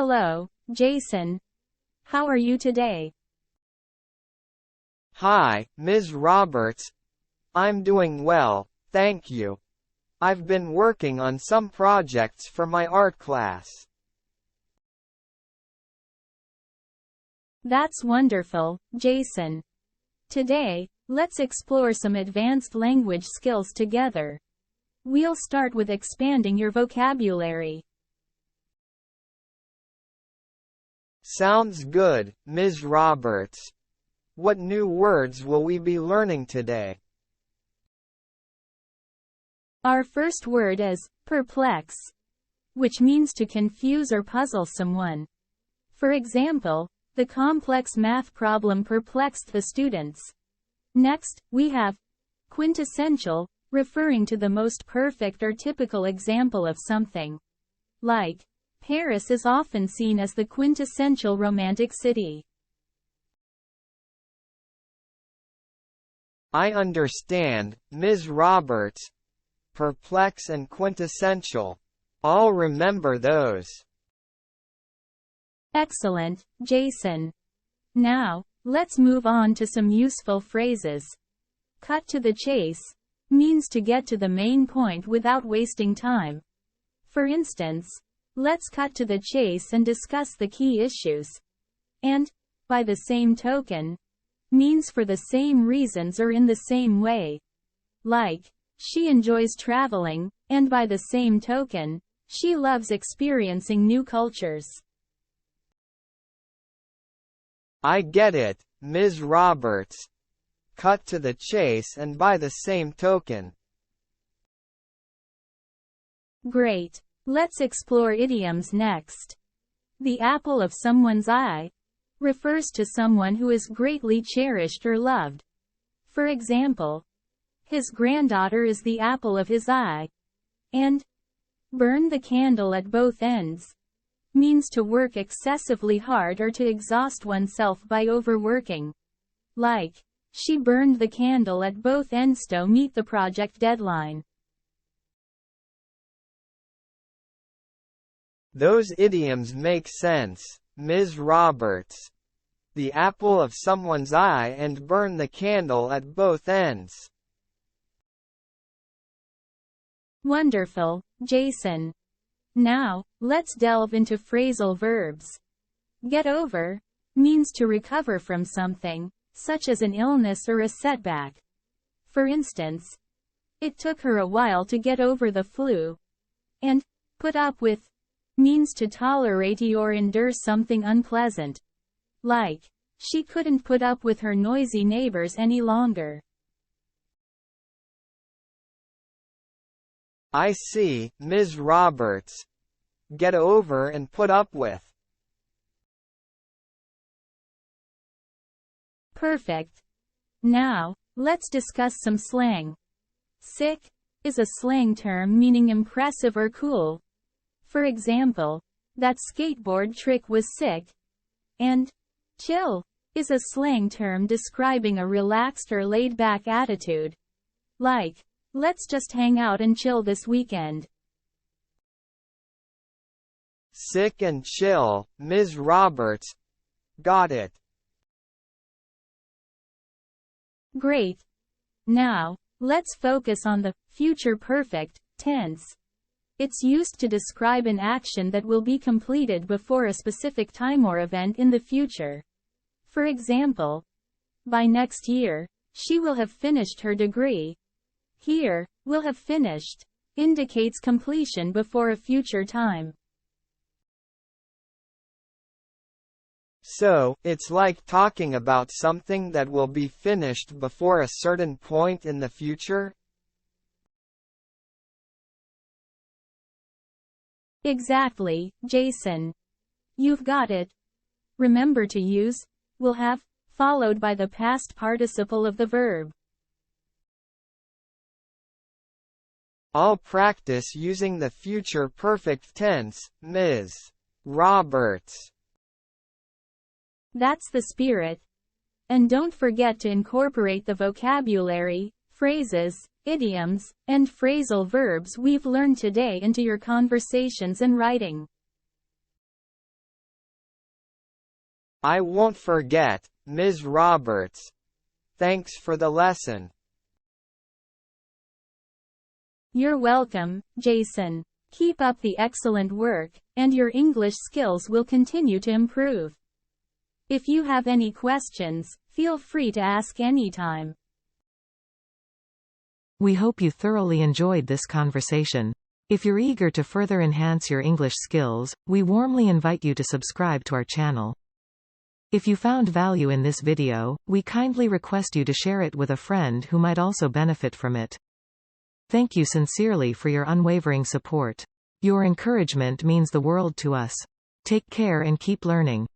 Hello, Jason. How are you today? Hi, Ms. Roberts. I'm doing well, thank you. I've been working on some projects for my art class. That's wonderful, Jason. Today, let's explore some advanced language skills together. We'll start with expanding your vocabulary. Sounds good, Ms. Roberts. What new words will we be learning today? Our first word is perplex, which means to confuse or puzzle someone. For example, the complex math problem perplexed the students. Next, we have quintessential, referring to the most perfect or typical example of something. Like, Paris is often seen as the quintessential romantic city. I understand, Ms. Roberts. Perplex and quintessential. I'll remember those. Excellent, Jason. Now, let's move on to some useful phrases. Cut to the chase means to get to the main point without wasting time. For instance, let's cut to the chase and discuss the key issues. And, by the same token, means for the same reasons or in the same way. Like, she enjoys traveling, and by the same token, she loves experiencing new cultures. I get it, Ms. Roberts. Cut to the chase and by the same token. Great. Let's explore idioms next. The apple of someone's eye refers to someone who is greatly cherished or loved. For example, his granddaughter is the apple of his eye. And burn the candle at both ends means to work excessively hard or to exhaust oneself by overworking. Like, she burned the candle at both ends to meet the project deadline. Those idioms make sense, Ms. Roberts. The apple of someone's eye and burn the candle at both ends. Wonderful, Jason. Now, let's delve into phrasal verbs. Get over means to recover from something, such as an illness or a setback. For instance, it took her a while to get over the flu. And put up with means to tolerate or endure something unpleasant. Like, she couldn't put up with her noisy neighbors any longer. I see, Ms. Roberts. Get over and put up with. Perfect. Now, let's discuss some slang. Sick is a slang term meaning impressive or cool. For example, that skateboard trick was sick. And chill is a slang term describing a relaxed or laid-back attitude. Like, let's just hang out and chill this weekend. Sick and chill, Ms. Roberts. Got it. Great. Now, let's focus on the future perfect tense. It's used to describe an action that will be completed before a specific time or event in the future. For example, by next year, she will have finished her degree. Here, will have finished indicates completion before a future time. So, it's like talking about something that will be finished before a certain point in the future? Exactly, Jason. You've got it. Remember to use will have followed by the past participle of the verb. I'll practice using the future perfect tense, Ms. Roberts. That's the spirit. And don't forget to incorporate the vocabulary, phrases, idioms, and phrasal verbs we've learned today into your conversations and writing. I won't forget, Ms. Roberts. Thanks for the lesson. You're welcome, Jason. Keep up the excellent work, and your English skills will continue to improve. If you have any questions, feel free to ask anytime. We hope you thoroughly enjoyed this conversation. If you're eager to further enhance your English skills, we warmly invite you to subscribe to our channel. If you found value in this video, we kindly request you to share it with a friend who might also benefit from it. Thank you sincerely for your unwavering support. Your encouragement means the world to us. Take care and keep learning.